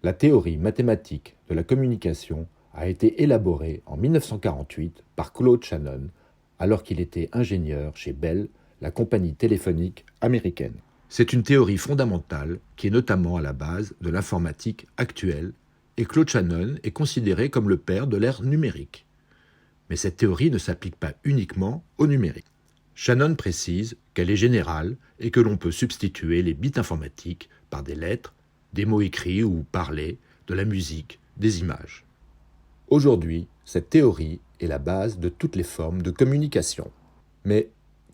La théorie mathématique de la communication a été élaborée en 1948 par Claude Shannon, alors qu'il était ingénieur chez Bell, la compagnie téléphonique américaine. C'est une théorie fondamentale qui est notamment à la base de l'informatique actuelle, et Claude Shannon est considéré comme le père de l'ère numérique. Mais cette théorie ne s'applique pas uniquement au numérique. Shannon précise qu'elle est générale et que l'on peut substituer les bits informatiques par des lettres, des mots écrits ou parlés, de la musique, des images. Aujourd'hui, cette théorie est la base de toutes les formes de communication. Mais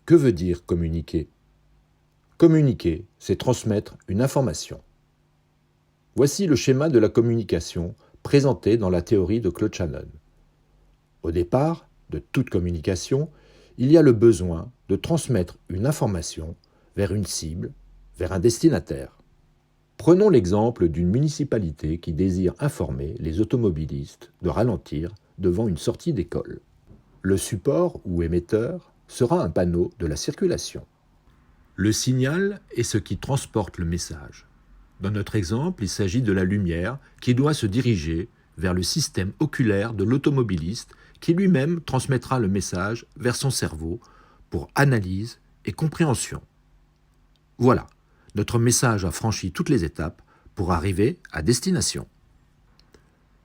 que veut dire communiquer ? Communiquer, c'est transmettre une information. Voici le schéma de la communication présenté dans la théorie de Claude Shannon. Au départ de toute communication, il y a le besoin de transmettre une information vers une cible, vers un destinataire. Prenons l'exemple d'une municipalité qui désire informer les automobilistes de ralentir devant une sortie d'école. Le support ou émetteur sera un panneau de la circulation. Le signal est ce qui transporte le message. Dans notre exemple, il s'agit de la lumière qui doit se diriger vers le système oculaire de l'automobiliste qui lui-même transmettra le message vers son cerveau pour analyse et compréhension. Voilà, notre message a franchi toutes les étapes pour arriver à destination.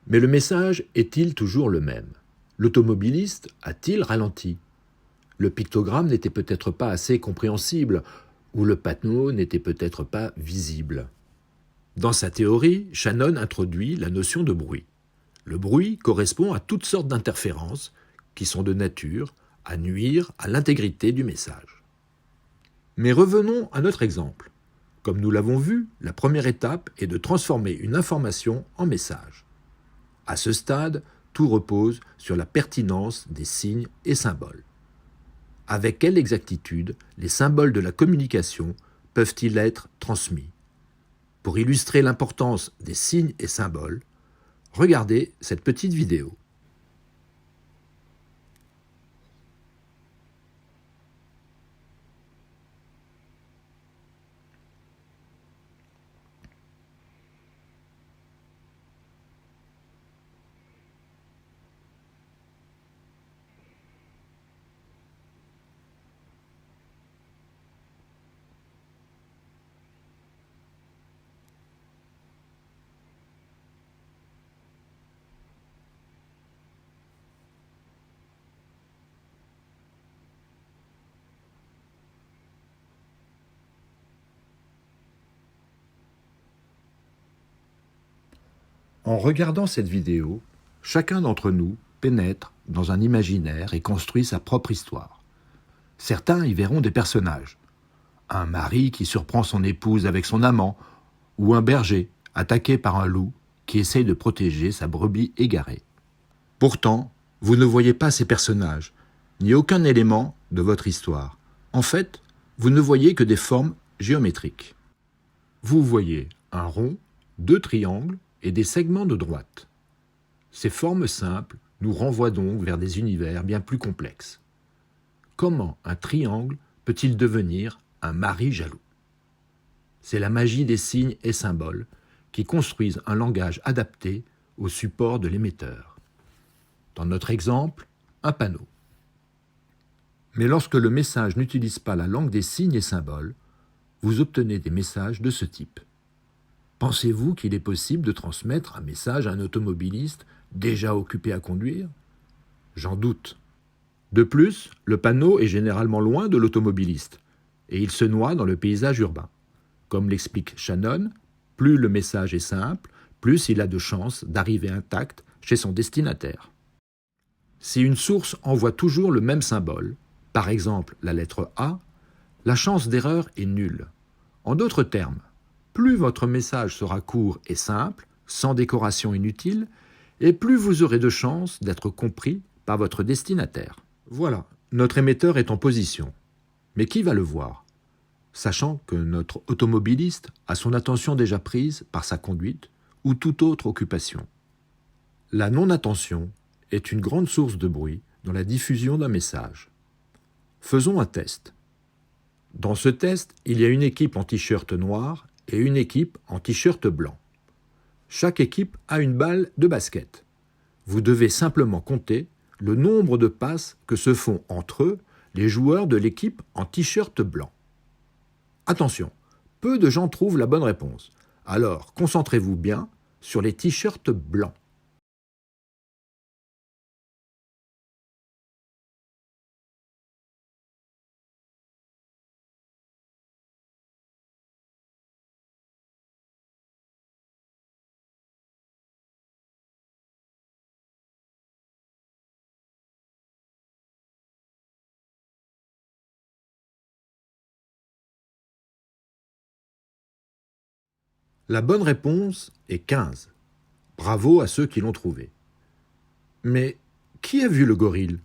Mais le message est-il toujours le même ? L'automobiliste a-t-il ralenti ? Le pictogramme n'était peut-être pas assez compréhensible ou le panneau n'était peut-être pas visible. Dans sa théorie, Shannon introduit la notion de bruit. Le bruit correspond à toutes sortes d'interférences qui sont de nature à nuire à l'intégrité du message. Mais revenons à notre exemple. Comme nous l'avons vu, la première étape est de transformer une information en message. À ce stade, tout repose sur la pertinence des signes et symboles. Avec quelle exactitude les symboles de la communication peuvent-ils être transmis ? Pour illustrer l'importance des signes et symboles, regardez cette petite vidéo. En regardant cette vidéo, chacun d'entre nous pénètre dans un imaginaire et construit sa propre histoire. Certains y verront des personnages. Un mari qui surprend son épouse avec son amant, ou un berger attaqué par un loup qui essaye de protéger sa brebis égarée. Pourtant, vous ne voyez pas ces personnages, ni aucun élément de votre histoire. En fait, vous ne voyez que des formes géométriques. Vous voyez un rond, 2 triangles et des segments de droite. Ces formes simples nous renvoient donc vers des univers bien plus complexes. Comment un triangle peut-il devenir un mari jaloux ? C'est la magie des signes et symboles qui construisent un langage adapté au support de l'émetteur. Dans notre exemple, un panneau. Mais lorsque le message n'utilise pas la langue des signes et symboles, vous obtenez des messages de ce type. Pensez-vous qu'il est possible de transmettre un message à un automobiliste déjà occupé à conduire ? J'en doute. De plus, le panneau est généralement loin de l'automobiliste et il se noie dans le paysage urbain. Comme l'explique Shannon, plus le message est simple, plus il a de chances d'arriver intact chez son destinataire. Si une source envoie toujours le même symbole, par exemple la lettre A, la chance d'erreur est nulle. En d'autres termes, plus votre message sera court et simple, sans décoration inutile, et plus vous aurez de chances d'être compris par votre destinataire. Voilà, notre émetteur est en position. Mais qui va le voir ? Sachant que notre automobiliste a son attention déjà prise par sa conduite ou toute autre occupation. La non-attention est une grande source de bruit dans la diffusion d'un message. Faisons un test. Dans ce test, il y a une équipe en t-shirt noir et une équipe en t-shirt blanc. Chaque équipe a une balle de basket. Vous devez simplement compter le nombre de passes que se font entre eux les joueurs de l'équipe en t-shirt blanc. Attention, peu de gens trouvent la bonne réponse. Alors, concentrez-vous bien sur les t-shirts blancs. La bonne réponse est 15. Bravo à ceux qui l'ont trouvé. Mais qui a vu le gorille?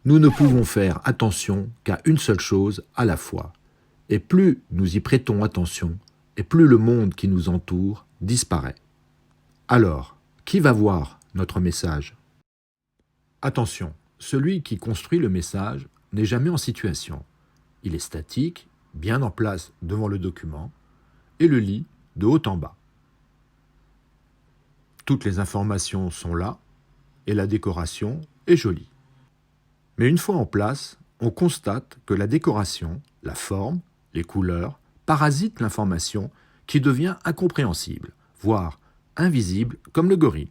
Nous ne pouvons faire attention qu'à une seule chose à la fois. Et plus nous y prêtons attention, et plus le monde qui nous entoure disparaît. Alors, qui va voir notre message? Attention, celui qui construit le message n'est jamais en situation. Il est statique, bien en place devant le document, et le lit de haut en bas. Toutes les informations sont là, et la décoration est jolie. Mais une fois en place, on constate que la décoration, la forme, les couleurs, parasitent l'information qui devient incompréhensible, voire invisible comme le gorille.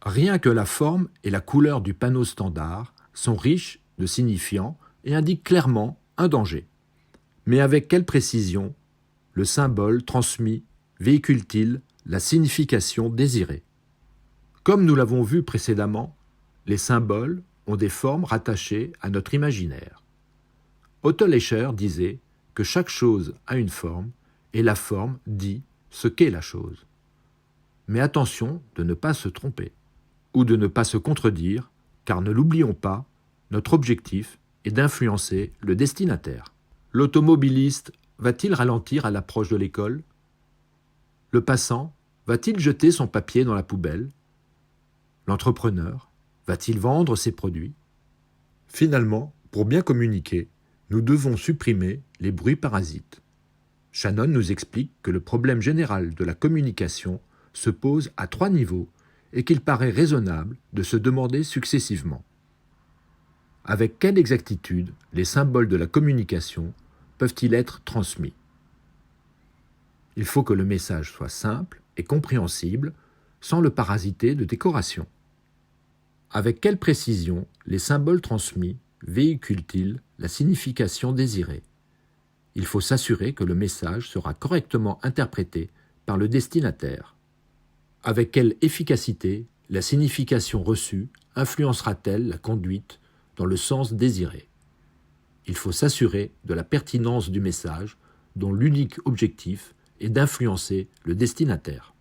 Rien que la forme et la couleur du panneau standard sont riches de signifiants et indiquent clairement un danger. Mais avec quelle précision le symbole transmis véhicule-t-il la signification désirée? Comme nous l'avons vu précédemment, les symboles ont des formes rattachées à notre imaginaire. Otto Escher disait que chaque chose a une forme et la forme dit ce qu'est la chose. Mais attention de ne pas se tromper ou de ne pas se contredire, car ne l'oublions pas, notre objectif est d'influencer le destinataire. L'automobiliste va-t-il ralentir à l'approche de l'école? Le passant va-t-il jeter son papier dans la poubelle? L'entrepreneur va-t-il vendre ses produits? Finalement, pour bien communiquer, nous devons supprimer les bruits parasites. Shannon nous explique que le problème général de la communication se pose à 3 niveaux et qu'il paraît raisonnable de se demander successivement. Avec quelle exactitude les symboles de la communication peuvent-ils être transmis? Il faut que le message soit simple et compréhensible, sans le parasiter de décoration. Avec quelle précision les symboles transmis véhiculent-ils la signification désirée? Il faut s'assurer que le message sera correctement interprété par le destinataire. Avec quelle efficacité la signification reçue influencera-t-elle la conduite dans le sens désiré? Il faut s'assurer de la pertinence du message dont l'unique objectif est d'influencer le destinataire.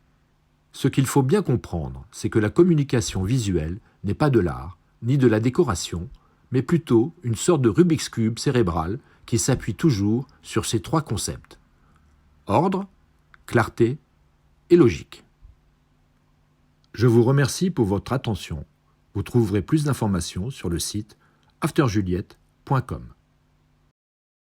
Ce qu'il faut bien comprendre, c'est que la communication visuelle n'est pas de l'art, ni de la décoration, mais plutôt une sorte de Rubik's Cube cérébral qui s'appuie toujours sur ces 3 concepts: ordre, clarté et logique. Je vous remercie pour votre attention. Vous trouverez plus d'informations sur le site afterjuliette.com.